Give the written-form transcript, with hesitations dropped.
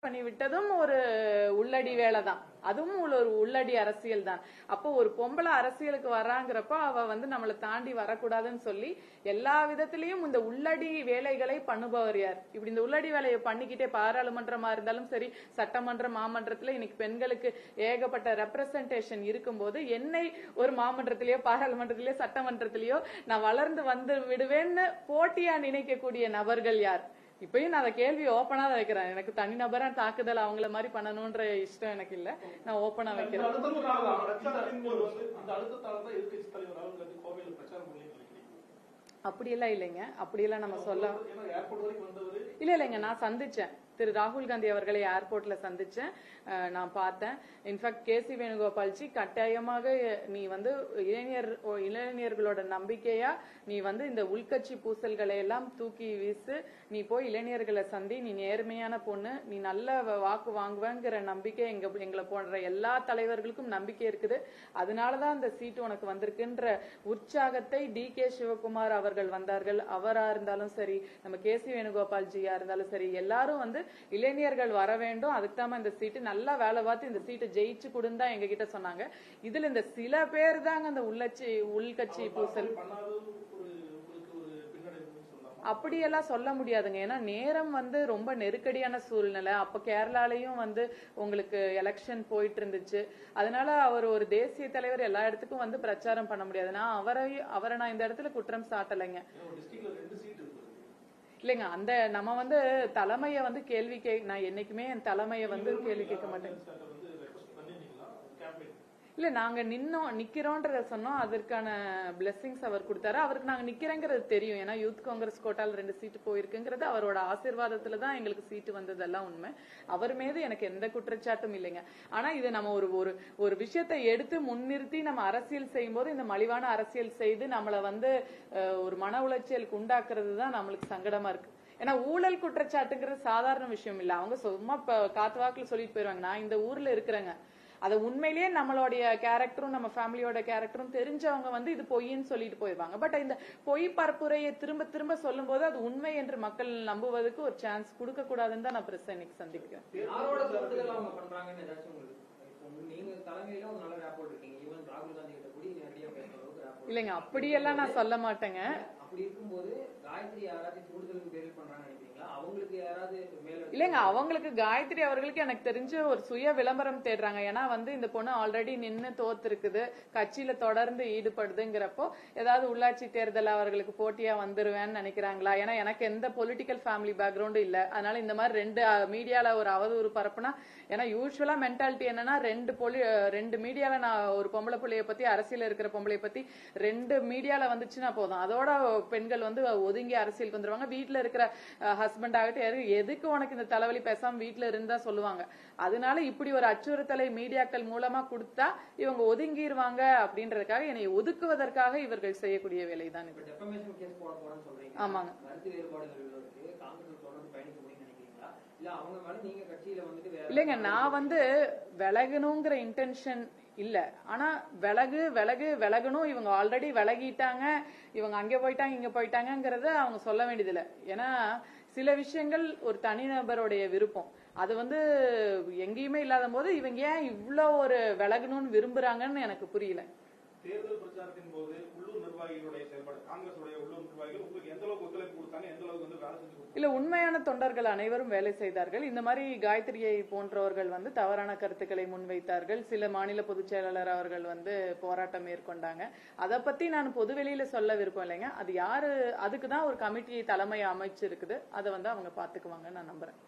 பண்ணி விட்டதும் ஒரு உள்ளடி வேலை தான், அதுவும் ஒரு உள்ளடி அரசியல் தான். அப்போ ஒரு பொம்பளை அரசியலுக்கு வர்றாங்கிறப்ப அவ நம்மளை தாண்டி வரக்கூடாதுன்னு சொல்லி எல்லா விதத்திலையும் இந்த உள்ளடி வேலைகளை பண்ணுபவர் யார்? இப்படி இந்த உள்ளடி வேலையை பண்ணிக்கிட்டே பாராளுமன்றமா இருந்தாலும் சரி, சட்டமன்ற மாமன்றத்துல இன்னைக்கு பெண்களுக்கு ஏகப்பட்ட ரெப்ரசன்டேஷன் இருக்கும்போது என்னை ஒரு மாமன்றத்திலேயோ பாராளுமன்றத்திலேயோ சட்டமன்றத்திலேயோ நான் வளர்ந்து வந்து விடுவேன்னு போட்டியா நினைக்கக்கூடிய நபர்கள் யார்? இப்பயும் நான் அதை கேள்வி ஓப்பனா தான் வைக்கிறேன். எனக்கு தனிநபரா தாக்குதல் அவங்கள மாதிரி பண்ணணும்ன்ற இஷ்டம் எனக்கு இல்ல, நான் ஓப்பனா வைக்கிறேன். அப்படியெல்லாம் இல்லைங்க, அப்படியெல்லாம் நம்ம சொல்ல இல்லைங்க. நான் சந்திச்சேன் திரு ராகுல் காந்தி அவர்களை ஏர்போர்ட்ல சந்திச்சேன், நான் பார்த்தேன். இன்ஃபேக்ட் கேசி வேணுகோபால்ஜி கட்டாயமாக நீ இளைஞர்களோட நம்பிக்கையா நீ இந்த உள்கட்சி பூசல்களை எல்லாம் தூக்கி வீசு, நீ போய் இளைஞர்களை சந்தி, நீ நேர்மையான பொண்ணு, நீ நல்ல வாக்கு வாங்குவேங்கிற நம்பிக்கை எங்களை போன்ற எல்லா தலைவர்களுக்கும் நம்பிக்கை இருக்குது. அதனாலதான் அந்த சீட்டு உனக்கு வந்திருக்குன்ற உற்சாகத்தை டி.கே. சிவகுமார் அவர்கள் வந்தார்கள். அவரா இருந்தாலும் சரி, நம்ம கேசி வேணுகோபால்ஜியா இருந்தாலும் சரி, எல்லாரும் இளைஞர்கள் வர வேண்டும், அதுக்கு தான் இந்த சீட்டு நல்லா வேலை பார்த்து இந்த சீட்டை ஜெயிச்சு கொடுந்தா எங்க கிட்ட சொன்னாங்க. இதுல இந்த சில பேர் தாங்க அந்த உள்கட்சி பூசல். அப்படியெல்லாம் சொல்ல முடியாதுங்க. ஏன்னா நேரம் ரொம்ப நெருக்கடியான சூழ்நிலை. அப்ப கேரளாலையும் உங்களுக்கு எலெக்ஷன் போயிட்டு இருந்துச்சு. அதனால அவர் ஒரு தேசிய தலைவர் எல்லா இடத்துக்கும் பிரச்சாரம் பண்ண முடியாது. நான் அவரை நான் இந்த இடத்துல குற்றம் சாட்டலைங்க. இல்லைங்க, அந்த நம்ம தலைமைய கேள்வி நான் என்னைக்குமே என் தலைமைய கேள்வி கேட்க மாட்டேன். இல்ல, நாங்க நிக்கிறோன்றத சொன்னோம், அதற்கான பிளெஸிங்ஸ் அவர் கொடுத்தாரு. அவருக்கு நாங்க நிக்கிறேங்கிறது தெரியும். ஏன்னா யூத் காங்கிரஸ் கோட்டால 2 சீட்டு போயிருக்குங்கிறது அவரோட ஆசீர்வாதத்துலதான் எங்களுக்கு சீட்டு வந்ததெல்லாம் உண்மை. அவர் மீது எனக்கு எந்த குற்றச்சாட்டும் இல்லைங்க. ஆனா இது நம்ம ஒரு விஷயத்தை எடுத்து முன்னிறுத்தி நம்ம அரசியல் செய்யும் போது இந்த மலிவான அரசியல் செய்து நம்மள ஒரு மன உளைச்சலுக்கு உண்டாக்குறது தான் நம்மளுக்கு சங்கடமா இருக்கு. ஏன்னா ஊழல் குற்றச்சாட்டுங்கிறது சாதாரண விஷயம் இல்ல. அவங்க சும்மா காத்து வாக்குல சொல்லிட்டு போயிருவாங்க, நான் இந்த ஊர்ல இருக்கிறேங்க. அது உண்மையிலேயே நம்மளுடைய கேரக்டரும் நம்ம ஃபேமிலியோட கேரக்டரும் தெரிஞ்சவங்க இது பொய்ன்னு சொல்லிட்டு போயிருவாங்க. பட் இந்த பொய் பரப்புரையை திரும்ப திரும்ப சொல்லும் போது அது உண்மை என்று மக்கள் நம்புவதற்கு ஒரு சான்ஸ் கொடுக்க கூடாதுன்னு தான் நான் பிரச்சனை இன்னைக்கு சந்திக்கிறேன். இல்லைங்க, அப்படியெல்லாம் நான் சொல்ல மாட்டேங்க. இல்லைங்க, அவங்களுக்கு காயத்ரி அவர்களுக்கு எனக்கு தெரிஞ்ச ஒரு சுய விளம்பரம் தேடுறாங்க. ஏன்னா இந்த பொண்ணு ஆல்ரெடி நின்னு தோத்து இருக்குது, கட்சியில தொடர்ந்து ஈடுபடுதுங்கிறப்போ ஏதாவது உள்ளாட்சி தேர்தல் அவர்களுக்கு போட்டியா வந்துருவேன்னு நினைக்கிறாங்களா? ஏன்னா எனக்கு எந்த பொலிட்டிக்கல் ஃபேமிலி பேக்ரவுண்டும் இல்ல. அதனால இந்த மாதிரி 2 மீடியால ஒரு அவதூறு பரப்புனா, ஏன்னா யூஸ்வலா மென்டாலிட்டி என்னன்னா 2 மீடியால நான் ஒரு பொம்பளை பிள்ளைய பத்தி, அரசியல் இருக்கிற பொம்பளைய பத்தி 2 மீடியால வந்துச்சுன்னா போதும், அதோட பெண்கள் ஒதுங்கி அரசியலுக்கு வந்துருவாங்க. வீட்டுல இருக்கிற ஹஸ்பண்ட் ஆகட்டும், எதுக்கு உனக்கு இந்த தலைவலி, பேசாம வீட்டுல இருந்தா சொல்லுவாங்க. அதனால இப்படி ஒரு அச்சுறுத்தலை மீடியாக்கள் மூலமா கொடுத்தா இவங்க ஒதுங்கிடுவாங்க அப்படின்றதுக்காக, என்னை ஒதுக்குவதற்காக இவர்கள் செய்யக்கூடிய வேலைதான் இது. ஆமாங்க. இல்லைங்க, நான் விலகணுங்கிற இன்டென்ஷன் இல்ல. ஆனா விலகணும், இவங்க ஆல்ரெடி விலகிட்டாங்க, இவங்க அங்க போயிட்டாங்க இங்க போயிட்டாங்கிறத அவங்க சொல்ல வேண்டியதில்லை. ஏன்னா சில விஷயங்கள் ஒரு தனிநபருடைய விருப்பம், அது எங்கேயுமே இல்லாத போது இவங்க ஏன் இவ்வளவு ஒரு விலகணும்னு விரும்புறாங்கன்னு எனக்கு புரியல. தேர்தல் பிரச்சாரத்தின் போது உள்ளூர் நிர்வாகிகளுடைய செயல்பாடு, காங்கிரசுடைய உள்ளூர் நிர்வாகிகள் உங்களுக்கு எந்த அளவுக்கு ஒத்துழைப்பு கொடுத்தாங்க, எந்த அளவுக்கு வேலை செஞ்சு? இல்ல, உண்மையான தொண்டர்கள் அனைவரும் வேலை செய்தார்கள். இந்த மாதிரி காயத்ரியை போன்றவர்கள் தவறான கருத்துக்களை முன்வைத்தார்கள். சில மாநில பொதுச் செயலாளர் அவர்கள் போராட்டம் மேற்கொண்டாங்க. அதை பத்தி நான் பொதுவெளியில சொல்ல விருப்பம் இல்லைங்க. அது யாரு, அதுக்குதான் ஒரு கமிட்டியை தலைமை அமைச்சு இருக்குது, அதை அவங்க பாத்துக்குவாங்க நான் நம்புறேன்.